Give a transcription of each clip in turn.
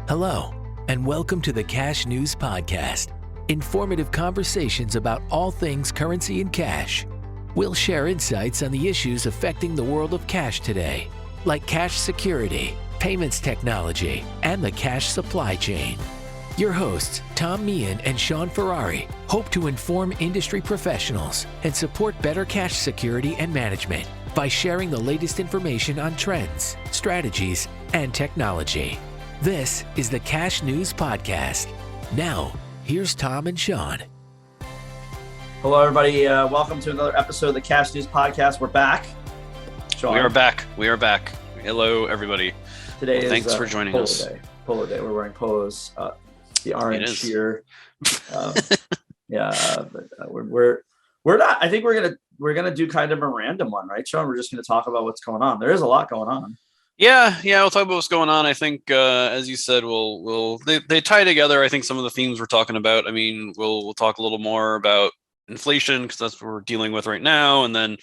Hello, and welcome to the Cash News Podcast. Informative conversations about all things currency and cash. We'll share insights on the issues affecting the world of cash today, like cash security, payments technology, and the cash supply chain. Your hosts, Tom Meehan and Sean Ferrari, hope to inform industry professionals and support better cash security and management by sharing the latest information on trends, strategies, and technology. This is the Cash News Podcast. Now, here's Tom and Sean. Hello, everybody. Welcome to another episode of the Cash News Podcast. We're back. Sean. We are back. Hello, everybody. Today is thanks for joining us. Polo Day. We're wearing polos. The orange here. But we're not. I think we're gonna do kind of a random one, right, Sean? We're just gonna talk about what's going on. There is a lot going on. Yeah, we'll talk about what's going on. I think, as you said, they tie together. I think some of the themes we're talking about. I mean, we'll talk a little more about inflation because that's what we're dealing with right now, and then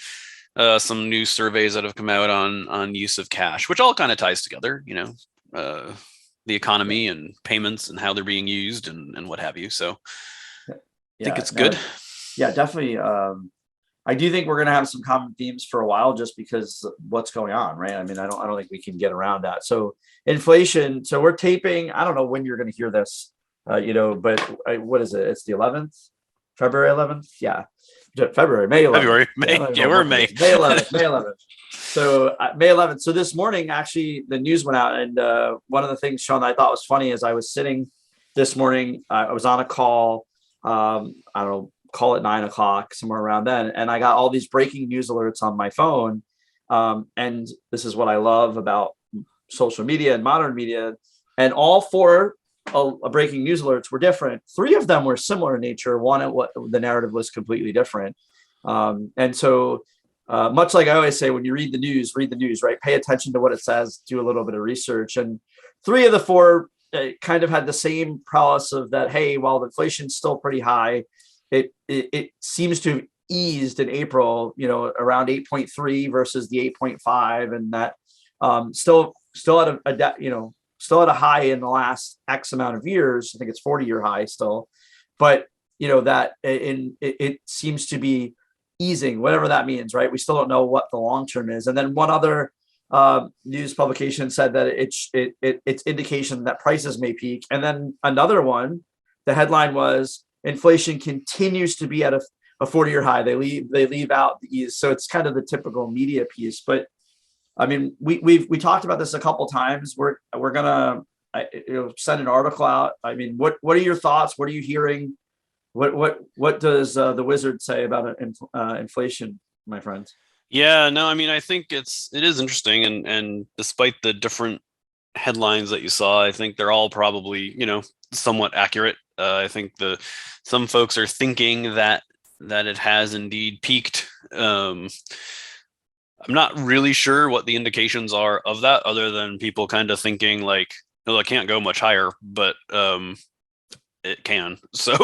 some new surveys that have come out on use of cash, which all kind of ties together. You know, the economy and payments and how they're being used and what have you. So, I think it's good. Yeah, definitely. I do think we're going to have some common themes for a while just because what's going on, right? I mean, I don't think we can get around that. So inflation, so we're taping, I don't know when you're going to hear this, but what is it? It's the 11th, February 11th. Yeah. May 11th. We're in May. May 11th. So May 11th. So this morning, actually the news went out and one of the things, Sean, I thought was funny is I was sitting this morning, I was on a call, call it 9 o'clock, somewhere around then. And I got all these breaking news alerts on my phone. And this is what I love about social media and modern media. And all four breaking news alerts were different. 3 of them were similar in nature. One, what the narrative was completely different. And so much like I always say, when you read the news, right? Pay attention to what it says, do a little bit of research. And 3 of the 4 kind of had the same prowess of that, hey, while the inflation's still pretty high, it seems to have eased in April, around 8.3 versus the 8.5, and that still at a high in the last X amount of years. I think it's 40-year high still, but that it seems to be easing, whatever that means, right? We still don't know what the long term is. And then one other news publication said that it's indication that prices may peak. And then another one, the headline was, inflation continues to be at a 40-year high. They leave out the ease. So it's kind of the typical media piece. But I mean, we talked about this a couple times. We're gonna send an article out. I mean, what are your thoughts? What are you hearing? What does the wizard say about inflation, my friends? Yeah, no, I mean, I think it is interesting, and despite the different headlines that you saw, I think they're all probably somewhat accurate. I think some folks are thinking that it has indeed peaked. I'm not really sure what the indications are of that, other than people kind of thinking like, well, it can't go much higher, but it can. So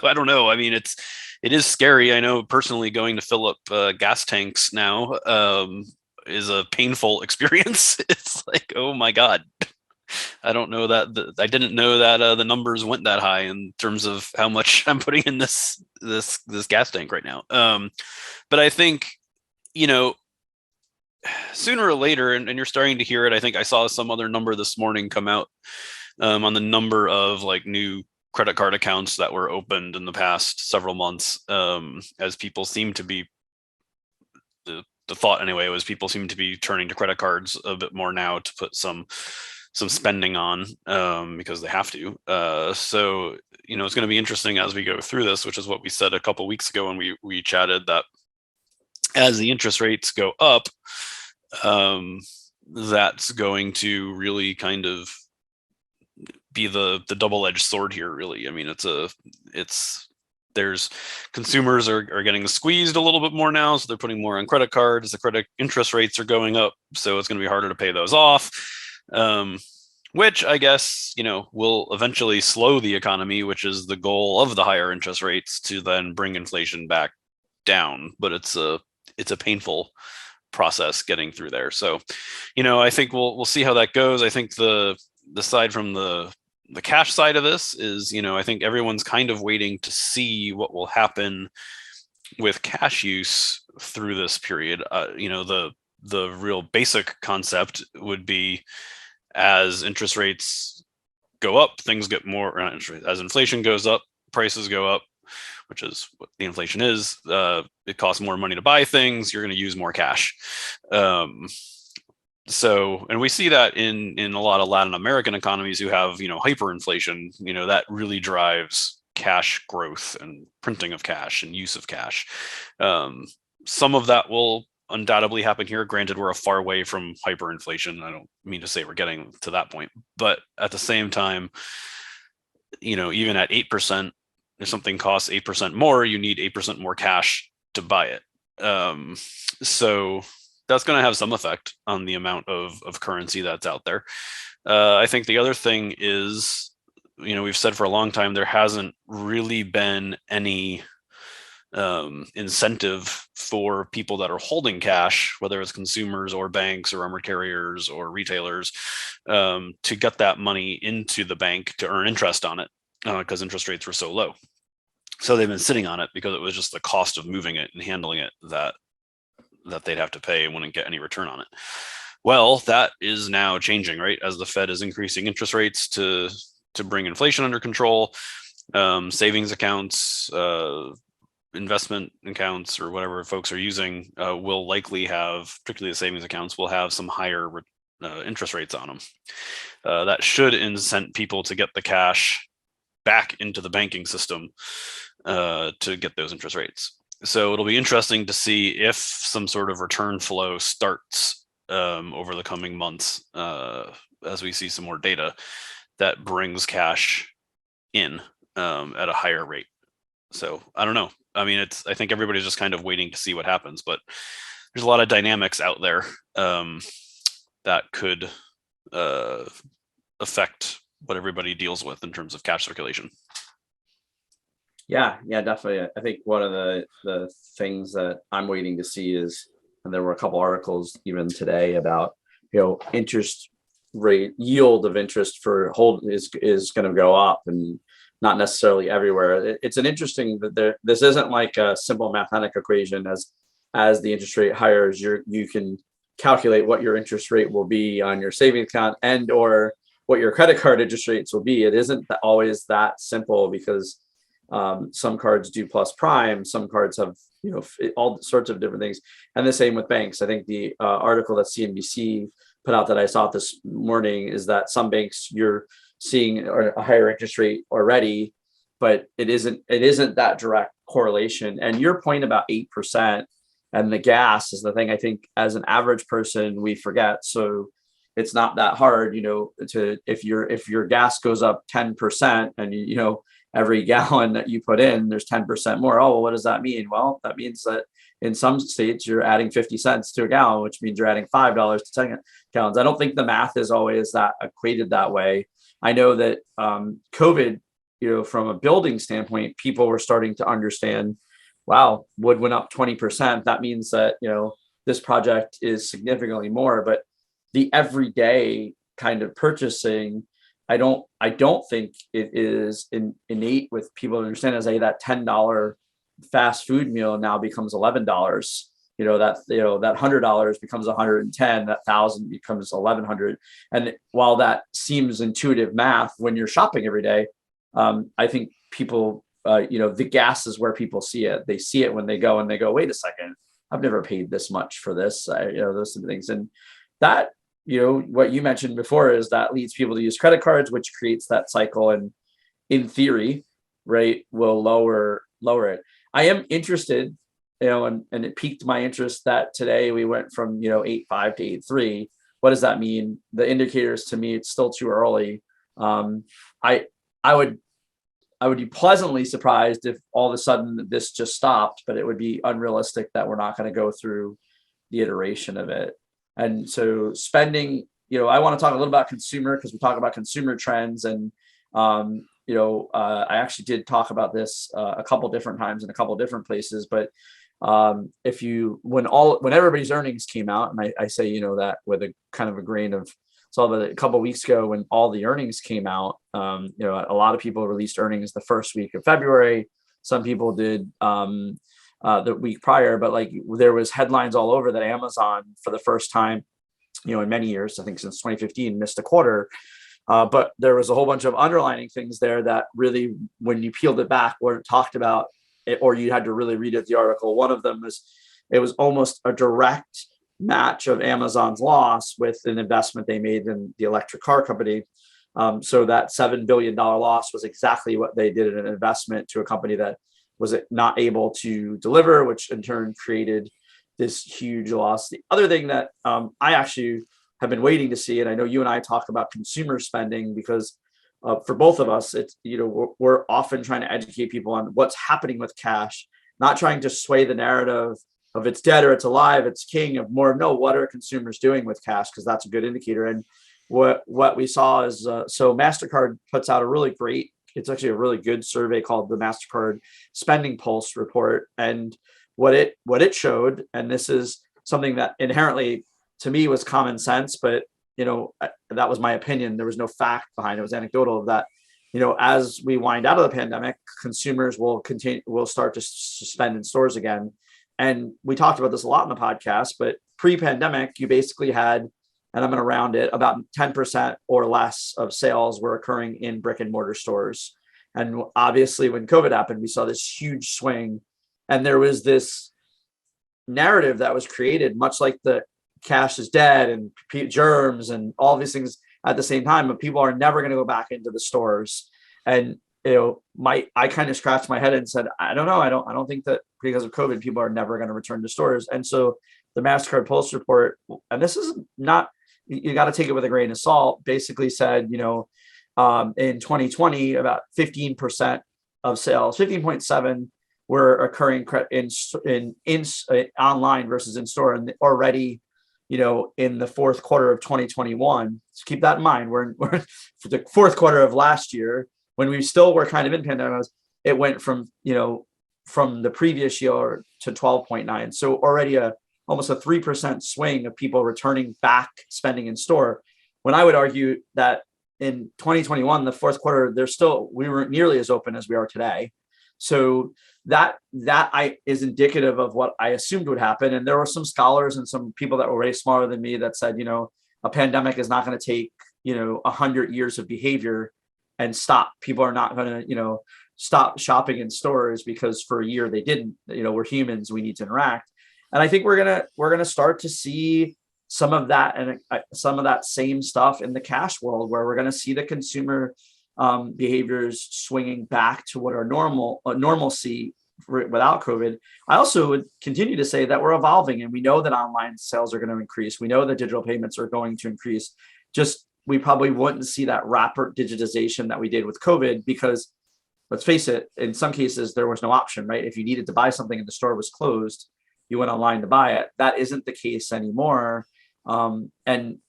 I don't know. I mean, it is scary. I know personally going to fill up gas tanks now is a painful experience. It's like, oh my God. I don't know that I didn't know that the numbers went that high in terms of how much I'm putting in this gas tank right now. But I think, sooner or later, and you're starting to hear it. I think I saw some other number this morning come out on the number of like new credit card accounts that were opened in the past several months, as people seem to be the thought anyway was people seem to be turning to credit cards a bit more now to put some spending on because they have to. So, it's going to be interesting as we go through this, which is what we said a couple of weeks ago when we chatted, that as the interest rates go up, that's going to really kind of be the double-edged sword here, really. I mean, there's consumers are getting squeezed a little bit more now, so they're putting more on credit cards. The credit interest rates are going up, so it's going to be harder to pay those off. Which I guess, will eventually slow the economy, which is the goal of the higher interest rates, to then bring inflation back down. But it's a painful process getting through there. So, I think we'll see how that goes. I think the aside from the cash side of this is, I think everyone's kind of waiting to see what will happen with cash use through this period. The real basic concept would be, as interest rates go up, things get more, as inflation goes up, prices go up, which is what the inflation is. It costs more money to buy things. You're going to use more cash. And we see that in a lot of Latin American economies who have, hyperinflation, that really drives cash growth and printing of cash and use of cash. Some of that will undoubtedly happen here. Granted, we're a far way from hyperinflation. I don't mean to say we're getting to that point, but at the same time, even at 8%, if something costs 8% more, you need 8% more cash to buy it. So that's going to have some effect on the amount of currency that's out there. I think the other thing is, we've said for a long time, there hasn't really been any incentive for people that are holding cash, whether it's consumers or banks or armored carriers or retailers, to get that money into the bank to earn interest on it, because interest rates were so low. So they've been sitting on it because it was just the cost of moving it and handling it that they'd have to pay and wouldn't get any return on it. Well, that is now changing, right? As the Fed is increasing interest rates to bring inflation under control, savings accounts, investment accounts, or whatever folks are using, will likely have, particularly the savings accounts, will have some higher interest rates on them. That should incent people to get the cash back into the banking system to get those interest rates. So it'll be interesting to see if some sort of return flow starts over the coming months as we see some more data that brings cash in at a higher rate. So I don't know. I mean, I think everybody's just kind of waiting to see what happens, but there's a lot of dynamics out there that could affect what everybody deals with in terms of cash circulation. Yeah, definitely. I think one of the things that I'm waiting to see is, and there were a couple articles even today about, interest rate, yield of interest for hold is going to go up, and not necessarily everywhere. It's an interesting that this isn't like a simple mathematical equation. As the interest rate higher, you can calculate what your interest rate will be on your savings account and or what your credit card interest rates will be. It isn't always that simple, because some cards do plus prime, some cards have all sorts of different things, and the same with banks. I think the article that CNBC put out that I saw this morning is that some banks you're seeing a higher interest rate already, but it isn't that direct correlation. And your point about 8% and the gas is the thing I think as an average person we forget. So it's not that hard, to if your gas goes up 10% and every gallon that you put in, there's 10% more. Oh, well, what does that mean? Well, that means that in some states you're adding 50 cents to a gallon, which means you're adding $5 to 10 gallons. I don't think the math is always that equated that way. I know that COVID, from a building standpoint, people were starting to understand, wow, wood went up 20%. That means that, this project is significantly more, but the everyday kind of purchasing, I don't think it is innate with people to understand as that $10 fast food meal now becomes $11. That $100 becomes $110, that $1,000 becomes $1,100. And while that seems intuitive math when you're shopping every day, I think people, the gas is where people see it. They see it when they go and they go, wait a second, I've never paid this much for this. Those sort of things. And that, what you mentioned before is that leads people to use credit cards, which creates that cycle. And in theory, right, will lower it. I am interested, and it piqued my interest that today we went from 8.5 to 8.3. What does that mean? The indicators, to me, it's still too early. I would be pleasantly surprised if all of a sudden this just stopped, but it would be unrealistic that we're not going to go through the iteration of it. And so spending, I want to talk a little about consumer, because we talk about consumer trends, and I actually did talk about this a couple different times in a couple different places, but when everybody's earnings came out, and I say, that with a kind of a grain of saw that a couple of weeks ago when all the earnings came out. A lot of people released earnings the first week of February. Some people did the week prior, but like there was headlines all over that Amazon, for the first time, in many years, I think since 2015, missed a quarter. But there was a whole bunch of underlining things there that really, when you peeled it back, weren't talked about, or you had to really read it, the article. One of them was, it was almost a direct match of Amazon's loss with an investment they made in the electric car company. So that $7 billion loss was exactly what they did in an investment to a company that was not able to deliver, which in turn created this huge loss. The other thing that I actually have been waiting to see, and I know you and I talk about consumer spending because for both of us, it's, we're often trying to educate people on what's happening with cash, not trying to sway the narrative of it's dead or it's alive, it's king, of more, no, what are consumers doing with cash? Because that's a good indicator. And what we saw is, so MasterCard puts out a really great, it's actually a really good survey called the MasterCard Spending Pulse report. And what it showed, and this is something that inherently to me was common sense, but that was my opinion. There was no fact behind it. It was anecdotal of that. As we wind out of the pandemic, consumers will start to spend in stores again. And we talked about this a lot in the podcast, but pre-pandemic, you basically had, and I'm going to round it, about 10% or less of sales were occurring in brick and mortar stores. And obviously when COVID happened, we saw this huge swing, and there was this narrative that was created, much like the cash is dead and germs and all these things at the same time, but people are never going to go back into the stores. And I kind of scratched my head and said, I don't know. I don't think that because of COVID, people are never going to return to stores. And so the MasterCard Pulse report, and this is not, you got to take it with a grain of salt, basically said, in 2020, about 15% of sales, 15.7 were occurring in online versus in store. And already, in the fourth quarter of 2021, so keep that in mind, we're for the fourth quarter of last year, when we still were kind of in pandemic, it went from the previous year to 12.9. So already almost a 3% swing of people returning back spending in store. When I would argue that in 2021, the fourth quarter, we weren't nearly as open as we are today. So that is indicative of what I assumed would happen. And there were some scholars and some people that were way smarter than me that said, a pandemic is not going to take, 100 years of behavior and stop. People are not going to, stop shopping in stores because for a year they didn't. We're humans, we need to interact. And I think we're gonna start to see some of that, and some of that same stuff in the cash world, where we're going to see the consumer behaviors swinging back to what our normalcy without COVID. I also would continue to say that we're evolving, and we know that online sales are going to increase. We know that digital payments are going to increase. Just we probably wouldn't see that rapid digitization that we did with COVID, because let's face it, in some cases there was no option, right? If you needed to buy something and the store was closed, you went online to buy it. That isn't the case anymore. And the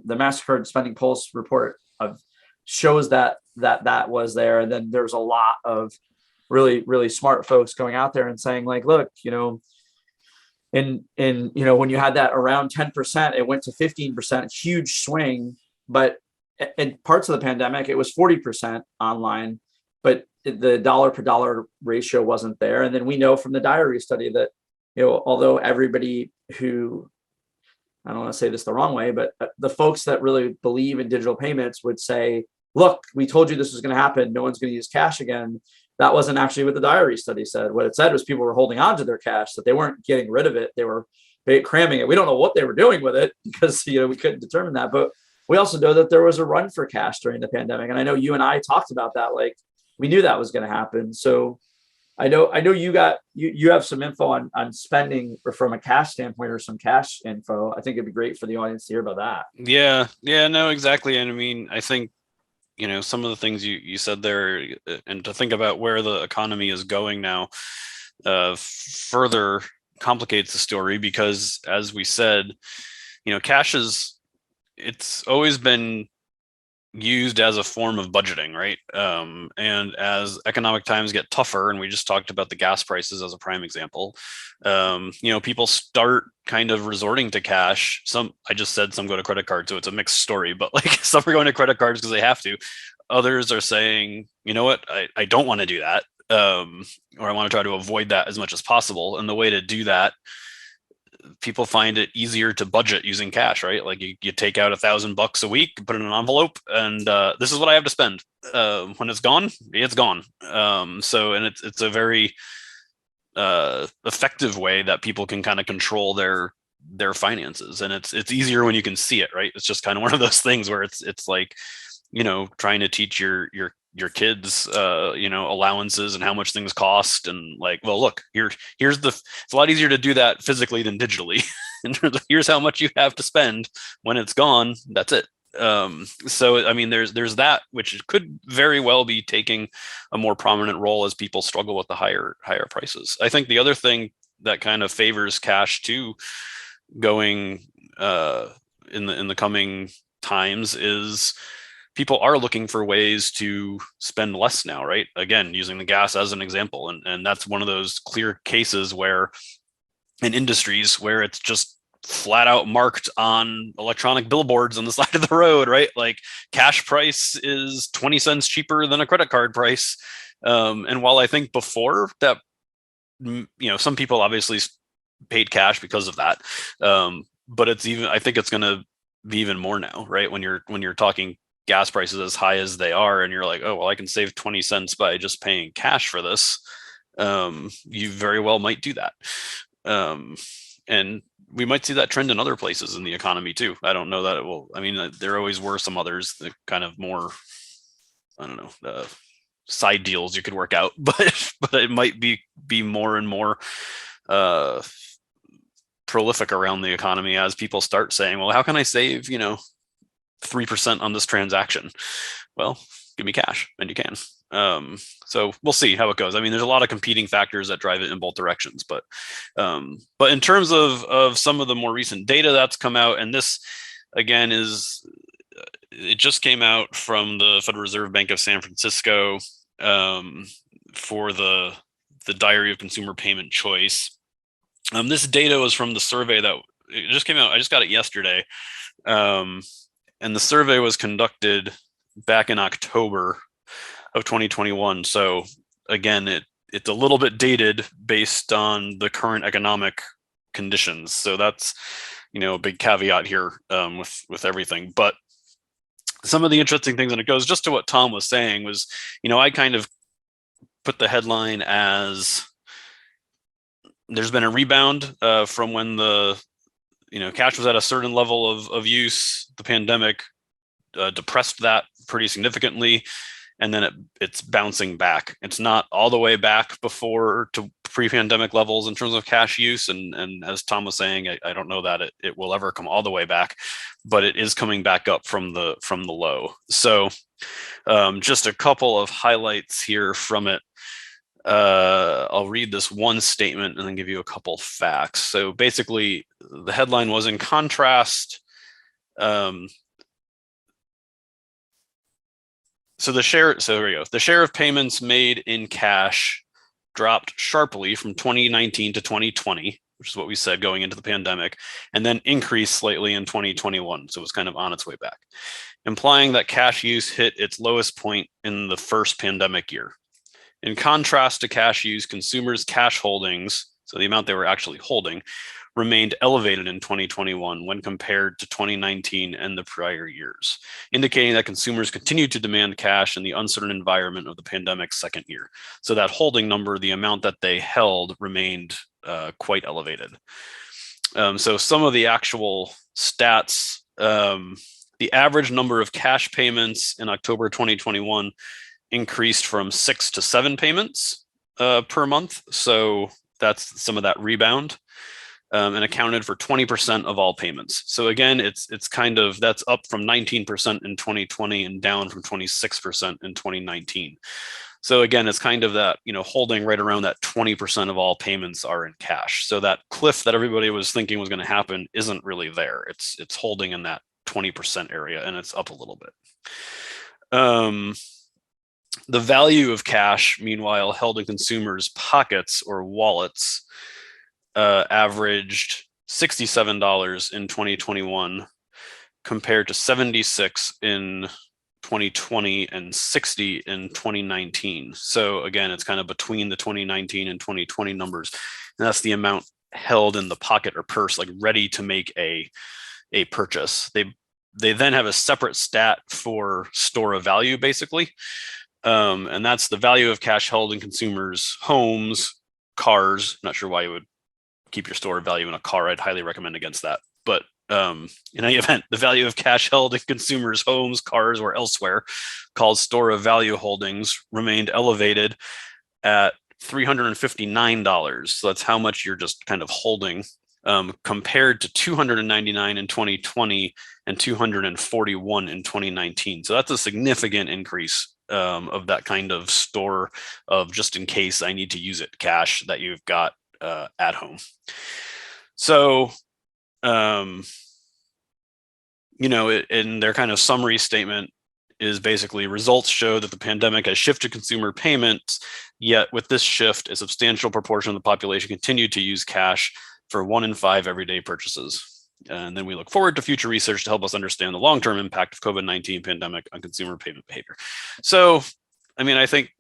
MasterCard Spending Pulse report shows that was there. And then there's a lot of really, really smart folks going out there and saying, like, look, when you had that around 10%, it went to 15%, huge swing. But in parts of the pandemic, it was 40% online, but the dollar per dollar ratio wasn't there. And then we know from the Diary study that, although everybody who, I don't want to say this the wrong way, but the folks that really believe in digital payments would say, look, we told you this was going to happen. No one's going to use cash again. That wasn't actually what the Diary study said. What it said was people were holding on to their cash, that they weren't getting rid of it. They were cramming it. We don't know what they were doing with it because, we couldn't determine that. But we also know that there was a run for cash during the pandemic. And I know you and I talked about that. Like, we knew that was going to happen. So I know you have some info on spending, or from a cash standpoint, or some cash info. I think it'd be great for the audience to hear about that. Yeah, no, exactly. And I mean, I think, some of the things you said there, and to think about where the economy is going now, further complicates the story, because as we said, cash it's always been used as a form of budgeting, right? And as economic times get tougher, and we just talked about the gas prices as a prime example, people start kind of resorting to cash. I just said some go to credit cards, so it's a mixed story, but like some are going to credit cards because they have to. Others are saying, you know what, I don't want to do that. Or I want to try to avoid that as much as possible. And the way to do that, people find it easier to budget using cash, right? Like you take out $1,000 a week, put it in an envelope, and this is what I have to spend. When it's gone, it's gone. And it's a very effective way that people can kind of control their finances, and it's easier when you can see it, right? It's just kind of one of those things where it's like, trying to teach your kids allowances and how much things cost, and like, well, look, it's a lot easier to do that physically than digitally. In terms of here's how much you have to spend. When it's gone, that's it. So I mean, there's that, which could very well be taking a more prominent role as people struggle with the higher prices. I think the other thing that kind of favors cash too going in the coming times is people are looking for ways to spend less now, right? Again, using the gas as an example. And that's one of those clear cases where in industries where it's just flat out marked on electronic billboards on the side of the road, right? Like cash price is 20 cents cheaper than a credit card price. And while I think before that, some people obviously paid cash because of that. But I think it's going to be even more now, right? When you're talking gas prices as high as they are, and you're like, oh, well, I can save 20 cents by just paying cash for this. You very well might do that. And we might see that trend in other places in the economy too. I don't know that it will. I mean, there always were some others that kind of more, I don't know, side deals you could work out, but it might be more and more prolific around the economy as people start saying, well, how can I save 3% on this transaction? Well, give me cash, and you can. So we'll see how it goes. I mean, there's a lot of competing factors that drive it in both directions, but in terms of some of the more recent data that's come out, and this again it just came out from the Federal Reserve Bank of San Francisco for the Diary of Consumer Payment Choice. This data was from the survey that it just came out. I just got it yesterday. And the survey was conducted back in October of 2021. So again, it's a little bit dated based on the current economic conditions. So that's, a big caveat here with everything. But some of the interesting things, and it goes just to what Tom was saying, was, I kind of put the headline as there's been a rebound from when the cash was at a certain level of use. The pandemic depressed that pretty significantly, and then it's bouncing back. It's not all the way back before to pre-pandemic levels in terms of cash use, and as Tom was saying, I don't know that it will ever come all the way back, but it is coming back up from the low. So just a couple of highlights here from it. I'll read this one statement and then give you a couple facts. So basically, the headline was, in contrast, so here we go. The share of payments made in cash dropped sharply from 2019 to 2020, which is what we said going into the pandemic, and then increased slightly in 2021. So it was kind of on its way back, implying that cash use hit its lowest point in the first pandemic year. In contrast to cash use, consumers' cash holdings, so the amount they were actually holding, remained elevated in 2021 when compared to 2019 and the prior years, indicating that consumers continued to demand cash in the uncertain environment of the pandemic's second year. So that holding number, the amount that they held, remained quite elevated. So some of the actual stats, the average number of cash payments in October 2021 increased from 6 to 7 payments per month. So that's some of that rebound, and accounted for 20% of all payments. So again, it's kind of, that's up from 19% in 2020 and down from 26% in 2019. So again, it's kind of that, holding right around that 20% of all payments are in cash. So that cliff that everybody was thinking was going to happen isn't really there. It's holding in that 20% area, and it's up a little bit. The value of cash, meanwhile, held in consumers' pockets or wallets, averaged $67 in 2021 compared to 76 in 2020 and 60 in 2019. So again, it's kind of between the 2019 and 2020 numbers. And that's the amount held in the pocket or purse, like ready to make a purchase. They then have a separate stat for store of value, basically. And that's the value of cash held in consumers' homes, cars. Not sure why you would keep your store of value in a car. I'd highly recommend against that. But in any event, the value of cash held in consumers' homes, cars, or elsewhere, called store of value holdings, remained elevated at $359. So that's how much you're just kind of holding, compared to $299 in 2020 and $241 in 2019. So that's a significant increase of that kind of store of just in case I need to use it cash that you've got at home. So, in their kind of summary statement is basically results show that the pandemic has shifted consumer payments, yet with this shift, a substantial proportion of the population continued to use cash for 1 in 5 everyday purchases. And then we look forward to future research to help us understand the long-term impact of COVID-19 pandemic on consumer payment behavior. So, I think,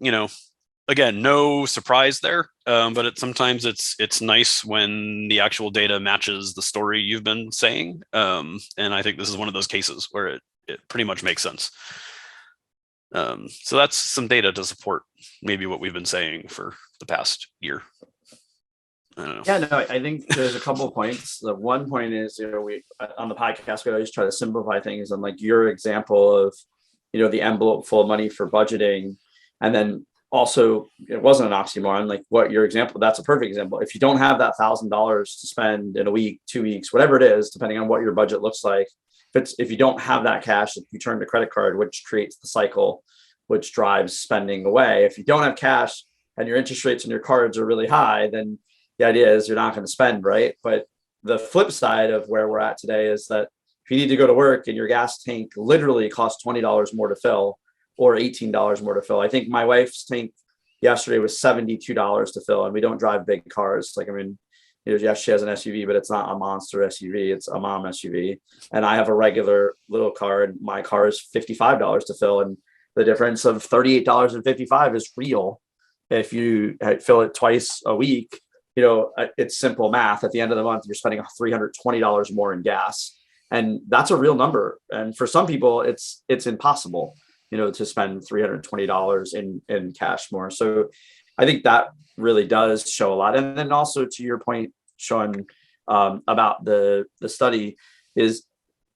again, no surprise there, but sometimes it's nice when the actual data matches the story you've been saying. And I think this is one of those cases where it pretty much makes sense. So that's some data to support maybe what we've been saying for the past year. I don't know. Yeah, no, I think there's a couple of points. The one point is, we on the podcast, we always try to simplify things, and like your example of, the envelope full of money for budgeting, and then also it wasn't an oxymoron. Like what your example, that's a perfect example. If you don't have that $1,000 to spend in a week, 2 weeks, whatever it is, depending on what your budget looks like, if you don't have that cash, you turn to credit card, which creates the cycle, which drives spending away. If you don't have cash and your interest rates on your cards are really high, then the idea is you're not going to spend, right? But the flip side of where we're at today is that if you need to go to work and your gas tank literally costs $20 more to fill or $18 more to fill. I think my wife's tank yesterday was $72 to fill, and we don't drive big cars. Yes, she has an SUV, but it's not a monster SUV. It's a mom SUV. And I have a regular little car, and my car is $55 to fill. And the difference of $38.55 is real. If you fill it twice a week, it's simple math. At the end of the month, you're spending $320 more in gas. And that's a real number. And for some people, it's impossible, to spend $320 in cash more. So I think that really does show a lot. And then also to your point, Sean, about the study is,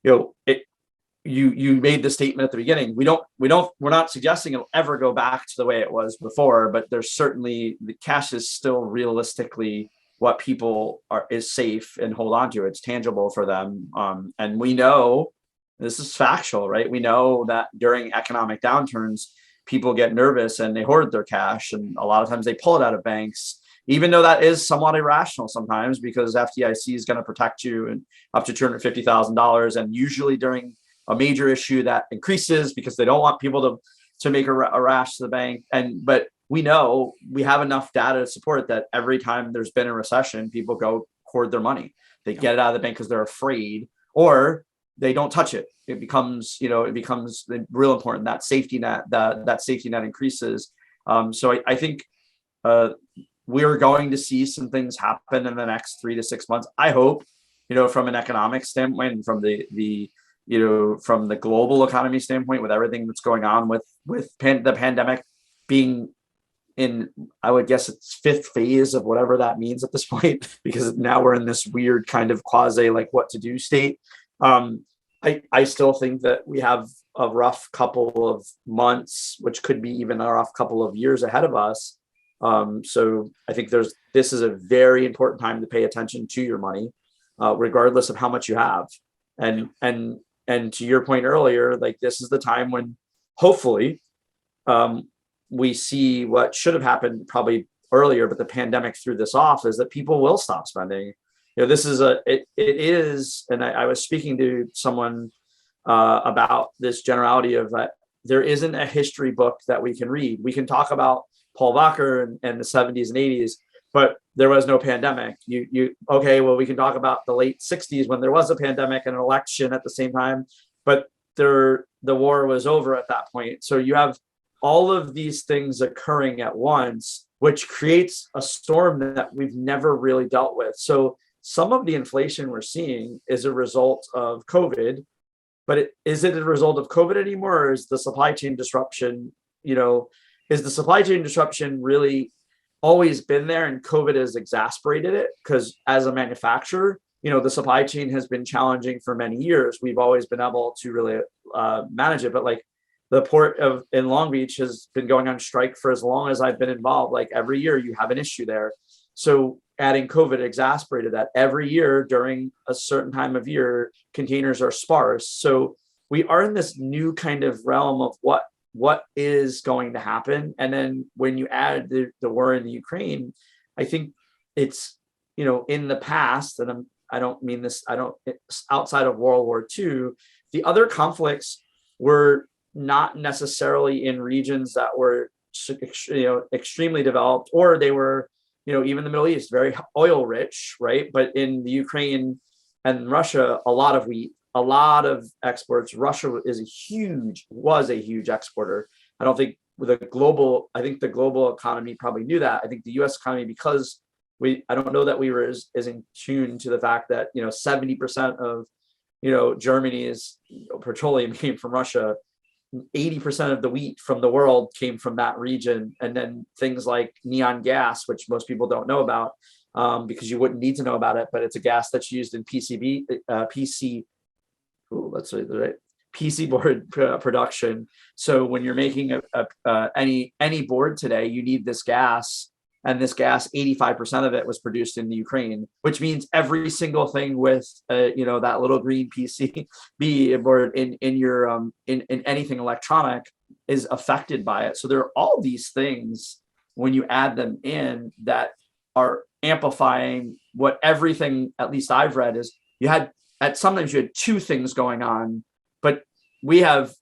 you made the statement at the beginning. We're not suggesting it'll ever go back to the way it was before, but there's certainly the cash is still realistically what people is safe and hold on to. It's tangible for them. And we know this is factual, right? We know that during economic downturns, people get nervous and they hoard their cash. And a lot of times they pull it out of banks, even though that is somewhat irrational sometimes, because FDIC is going to protect you and up to $250,000. And usually during a major issue that increases because they don't want people to make a rash to the bank. But we know we have enough data to support that every time there's been a recession, people go hoard their money. They get it out of the bank because they're afraid, or they don't touch it. It becomes real important. That safety net, that safety net increases. So I think we're going to see some things happen in the next 3 to 6 months. I hope, from an economic standpoint and from from the global economy standpoint, with everything that's going on with the pandemic being in, I would guess it's 5th phase of whatever that means at this point, because now we're in this weird kind of quasi like what to do state. I still think that we have a rough couple of months, which could be even a rough couple of years ahead of us. So I think this is a very important time to pay attention to your money, regardless of how much you have. And to your point earlier, like this is the time when hopefully we see what should have happened probably earlier, but the pandemic threw this off, is that people will stop spending. This is it is, and I was speaking to someone about this generality of there isn't a history book that we can read. We can talk about Paul Volcker and the 70s and 80s, but there was no pandemic. Okay, well, we can talk about the late 60s when there was a pandemic and an election at the same time, but the war was over at that point. So you have all of these things occurring at once, which creates a storm that we've never really dealt with. So some of the inflation we're seeing is a result of COVID, but is it a result of COVID anymore, or is the supply chain disruption, is the supply chain disruption really always been there and COVID has exacerbated it? Because as a manufacturer, the supply chain has been challenging for many years. We've always been able to really manage it. But like the port in Long Beach has been going on strike for as long as I've been involved. Like every year you have an issue there. So adding COVID exacerbated that. Every year during a certain time of year, containers are sparse. So we are in this new kind of realm of what is going to happen. And then when you add the war in the Ukraine, I think it's, in the past, and I don't mean this, it's outside of World War II, the other conflicts were not necessarily in regions that were, extremely developed, or they were, even the Middle East, very oil rich, right? But in the Ukraine and Russia, a lot of wheat, a lot of exports. Russia was a huge exporter. I think the global economy probably knew that. I think the US economy, because I don't know that we were as in tune to the fact that, 70% of, Germany's petroleum came from Russia. 80% of the wheat from the world came from that region. And then things like neon gas, which most people don't know about, because you wouldn't need to know about it, but it's a gas that's used in PC board production. So when you're making any board today, you need this gas, and this gas, 85% of it was produced in the Ukraine, which means every single thing with that little green PCB board in your in anything electronic is affected by it. So there are all these things when you add them in that are amplifying what everything, at least I've read, is sometimes you had two things going on, but we have,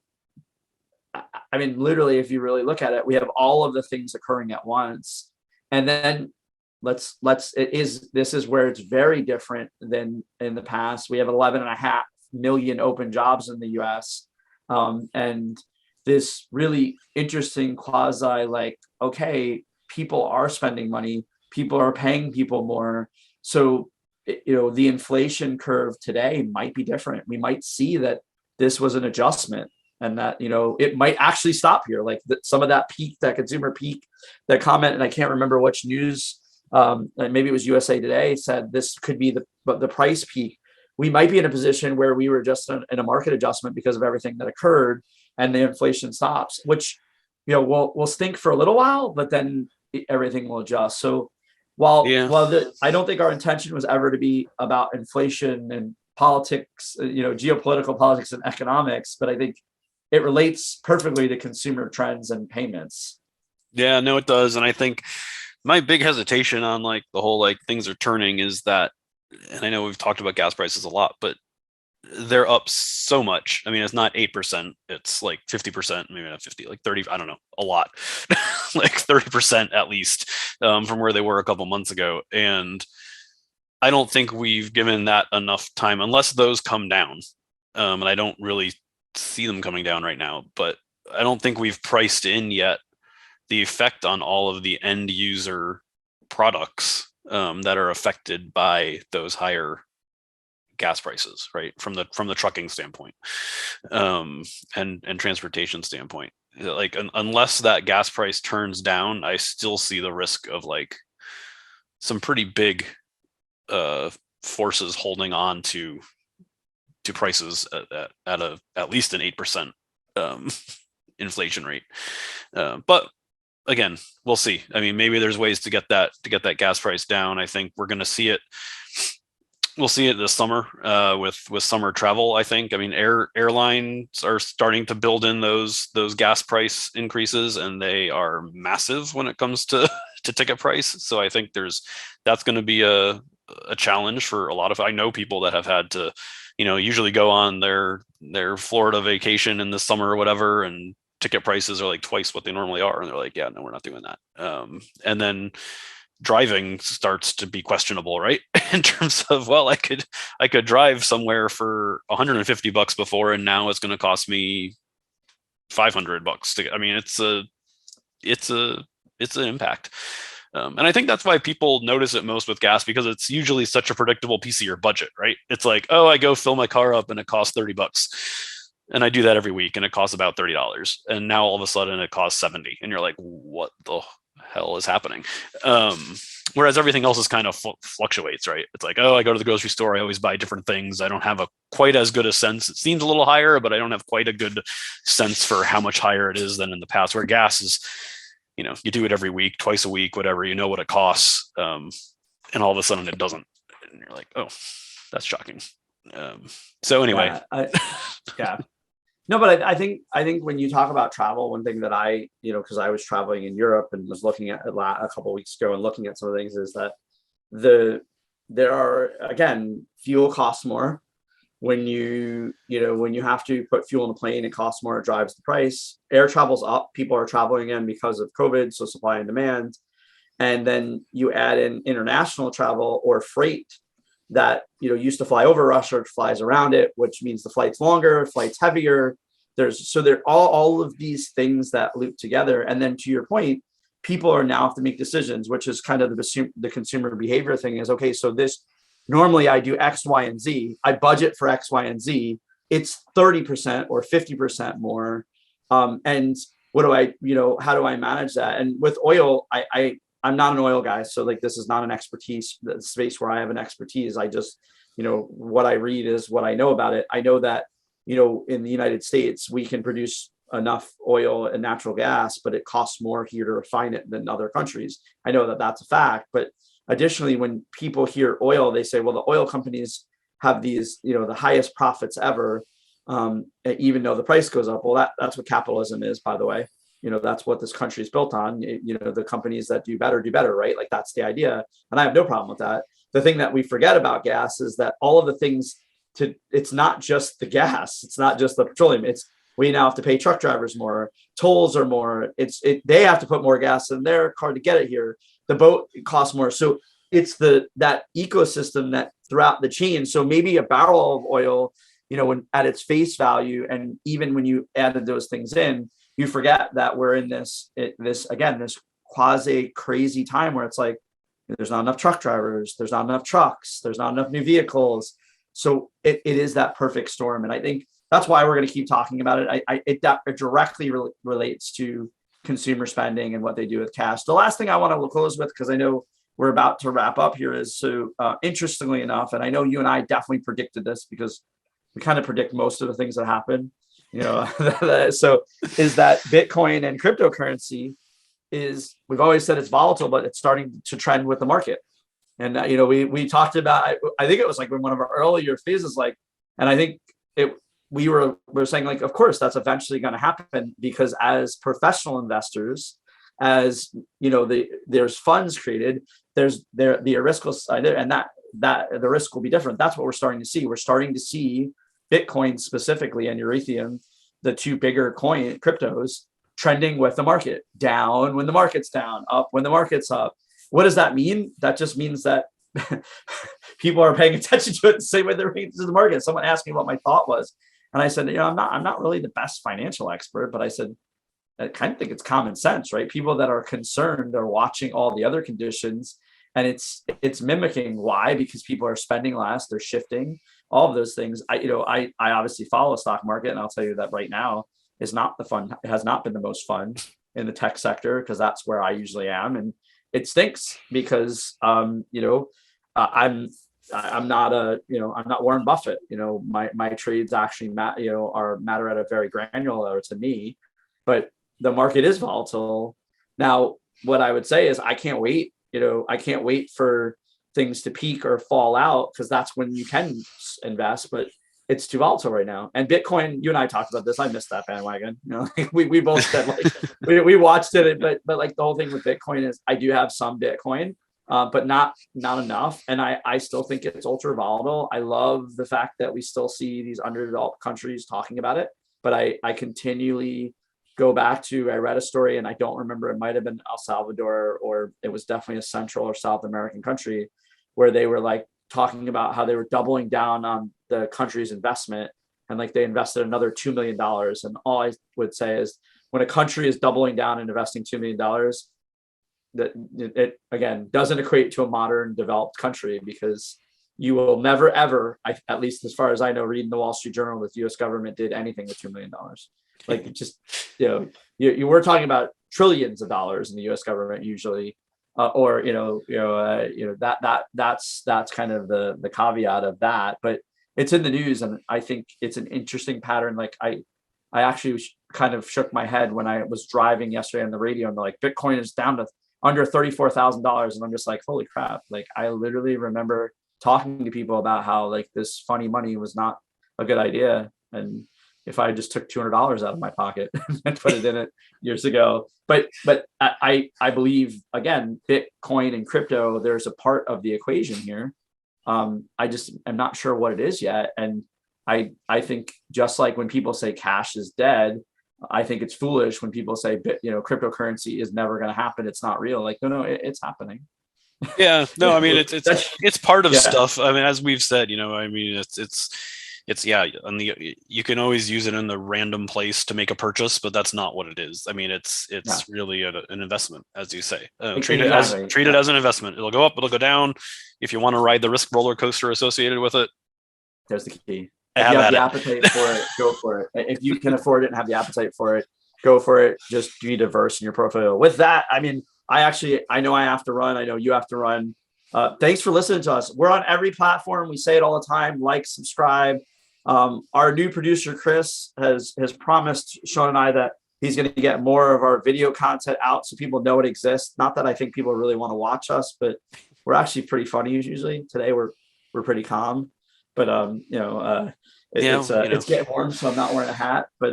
literally, if you really look at it, we have all of the things occurring at once. And then this is where it's very different than in the past. We have 11.5 million open jobs in the US. And this really interesting quasi, okay, people are spending money, people are paying people more. So, the inflation curve today might be different. We might see that this was an adjustment, and that, it might actually stop here. Like some of that peak, that consumer peak, that comment, and I can't remember which news, maybe it was USA Today, said this could be the price peak. We might be in a position where we were just in a market adjustment because of everything that occurred, and the inflation stops, which, will stink for a little while, but then everything will adjust. So I don't think our intention was ever to be about inflation and politics, geopolitical politics and economics, but I think it relates perfectly to consumer trends and payments. Yeah, no, it does. And I think my big hesitation on the whole things are turning is that, and I know we've talked about gas prices a lot, but they're up so much. It's not 8%, it's 50%, maybe not 50, 30, I don't know, a lot, 30% at least, from where they were a couple months ago. And I don't think we've given that enough time, unless those come down. And I don't really see them coming down right now, but I don't think we've priced in yet the effect on all of the end user products that are affected by those higher gas prices, right? From the trucking standpoint, and transportation standpoint. Unless that gas price turns down, I still see the risk of some pretty big forces holding on to prices at least an 8% inflation rate. But again, we'll see. Maybe there's ways to get that gas price down. I think we're going to see it. We'll see it this summer with summer travel. I think. Airlines are starting to build in those gas price increases, and they are massive when it comes to ticket price. So I think that's going to be a challenge for a lot of. I know people that have had to usually go on their Florida vacation in the summer or whatever, and ticket prices are like twice what they normally are, and they're like, yeah, no, we're not doing that. And then driving starts to be questionable, right? In terms of, well, I could drive somewhere for $150 before, and now it's going to cost me $500 to. I mean, it's an impact. And I think that's why people notice it most with gas, because it's usually such a predictable piece of your budget, right? It's like, oh, I go fill my car up and it costs $30. And I do that every week and it costs about $30. And now all of a sudden it costs $70. And you're like, what the hell is happening? Whereas everything else is kind of fluctuates, right? It's like, oh, I go to the grocery store, I always buy different things. I don't have quite as good a sense. It seems a little higher, but I don't have quite a good sense for how much higher it is than in the past, where gas is, you do it every week, twice a week, whatever, what it costs. And all of a sudden it doesn't. And you're like, oh, that's shocking. So anyway. Yeah. No, but I think when you talk about travel, one thing that I, because I was traveling in Europe and was looking at a couple of weeks ago and looking at some of the things, is that there are, again, fuel costs more. When you have to put fuel in a plane, it costs more, it drives the price. Air travel's up, people are traveling in because of COVID, so supply and demand. And then you add in international travel or freight that, used to fly over Russia, flies around it, which means the flight's longer, flight's heavier. There are all of these things that loop together. And then to your point, people are now have to make decisions, which is kind of the consumer behavior thing is, okay, so this, normally I do X, Y, and Z. I budget for X, Y, and Z. It's 30% or 50% more. And what do I, how do I manage that? And with oil, I'm not an oil guy. So like, this is not an expertise, the space where I have an expertise. I just, what I read is what I know about it. I know that, in the United States, we can produce enough oil and natural gas, but it costs more here to refine it than other countries. I know that that's a fact, but additionally, when people hear oil, they say, well, the oil companies have these, the highest profits ever, even though the price goes up. Well, that's what capitalism is, by the way. That's what this country is built on. The companies that do better, right? Like, that's the idea. And I have no problem with that. The thing that we forget about gas is that all of the things it's not just the gas. It's not just the petroleum. We now have to pay truck drivers more. Tolls are more. They have to put more gas in their car to get it here. The boat costs more. So it's that ecosystem that throughout the chain. So maybe a barrel of oil, when at its face value, and even when you added those things in, you forget that we're in this quasi crazy time where it's like, there's not enough truck drivers, there's not enough trucks, there's not enough new vehicles. So it is that perfect storm. And I think that's why we're going to keep talking about it. It directly relates to consumer spending and what they do with cash. The last thing I want to close with, because I know we're about to wrap up here, is interestingly enough, and I know you and I definitely predicted this because we kind of predict most of the things that happen, so is that Bitcoin and cryptocurrency we've always said it's volatile, but it's starting to trend with the market. And, we talked about, I think it was like in one of our earlier phases, like, and I think we were saying, like, of course, that's eventually going to happen, because as professional investors, as there's funds created, there's the risk side, and that the risk will be different. That's what we're starting to see. We're starting to see Bitcoin specifically and Ethereum, the two bigger cryptos, trending with the market, down when the market's down, up when the market's up. What does that mean? That just means that people are paying attention to it the same way they're paying attention to the market. Someone asked me what my thought was, and I said, I'm not really the best financial expert, but I said, I kind of think it's common sense, right? People that are concerned are watching all the other conditions, and it's mimicking. Why? Because people are spending less, they're shifting, all of those things. I obviously follow the stock market, and I'll tell you that right now is not the fun. It has not been the most fun in the tech sector, because that's where I usually am, and it stinks because I'm not I'm not Warren Buffett. My trades actually matter at a very granular to me, but the market is volatile. Now, what I would say is I can't wait. I can't wait for things to peak or fall out, because that's when you can invest, but it's too volatile right now. And Bitcoin, you and I talked about this. I missed that bandwagon. We both said, like, we watched it, but like the whole thing with Bitcoin is I do have some Bitcoin. but not enough. And I still think it's ultra volatile. I love the fact that we still see these underdeveloped countries talking about it, but I continually go back to, I read a story and I don't remember, it might have been El Salvador, or it was definitely a Central or South American country, where they were like talking about how they were doubling down on the country's investment, and like they invested another $2 million. And all I would say is, when a country is doubling down and investing $2 million, that it again doesn't equate to a modern developed country, because you will never ever, at least as far as I know, reading the Wall Street Journal, that the U.S. government did anything with $2 million. Like, it just, you were talking about trillions of dollars in the U.S. government usually, or that's kind of the caveat of that. But it's in the news, and I think it's an interesting pattern. Like I actually kind of shook my head when I was driving yesterday on the radio, and like, Bitcoin is down to under $34,000, and I'm just like, holy crap! Like, I literally remember talking to people about how like this funny money was not a good idea, and if I just took $200 out of my pocket and put it in it years ago. But I believe, again, Bitcoin and crypto, there's a part of the equation here. I just am not sure what it is yet. And I think, just like when people say cash is dead, I think it's foolish when people say, cryptocurrency is never going to happen, it's not real. Like, no, it's happening. Yeah, no, I mean, it's part of stuff. I mean, as we've said, I mean, it's you can always use it in the random place to make a purchase, but that's not what it is. I mean, it's really an investment, as you say. Treat it as an investment. It'll go up, it'll go down. If you want to ride the risk roller coaster associated with it, there's the key. If you have the appetite for it, go for it. If you can afford it and have the appetite for it, go for it. Just be diverse in your portfolio. With that, I mean, I know I have to run. I know you have to run. Thanks for listening to us. We're on every platform. We say it all the time. Like, subscribe. Our new producer, Chris, has promised Sean and I that he's going to get more of our video content out so people know it exists. Not that I think people really want to watch us, but we're actually pretty funny usually. Today we're pretty calm, but it's getting warm, so I'm not wearing a hat. But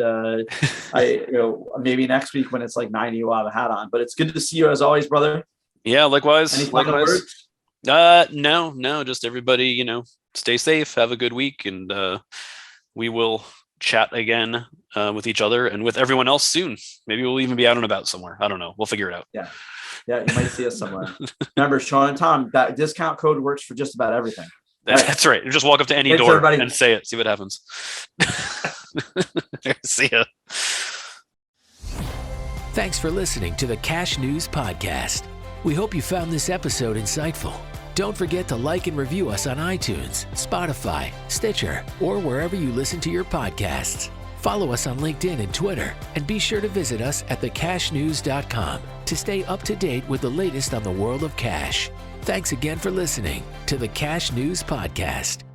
maybe next week when it's like 90, we'll have a hat on. But it's good to see you as always, brother. Yeah, likewise. Any final words? No, just everybody, stay safe, have a good week, and we will chat again with each other and with everyone else soon. Maybe we'll even be out and about somewhere. I don't know. We'll figure it out. Yeah, you might see us somewhere. Remember, Sean and Tom, that discount code works for just about everything. That's right. You just walk up to any door and say it. See what happens. See ya. Thanks for listening to the Cash News Podcast. We hope you found this episode insightful. Don't forget to like and review us on iTunes, Spotify, Stitcher, or wherever you listen to your podcasts. Follow us on LinkedIn and Twitter, and be sure to visit us at thecashnews.com to stay up to date with the latest on the world of cash. Thanks again for listening to the Cash News Podcast.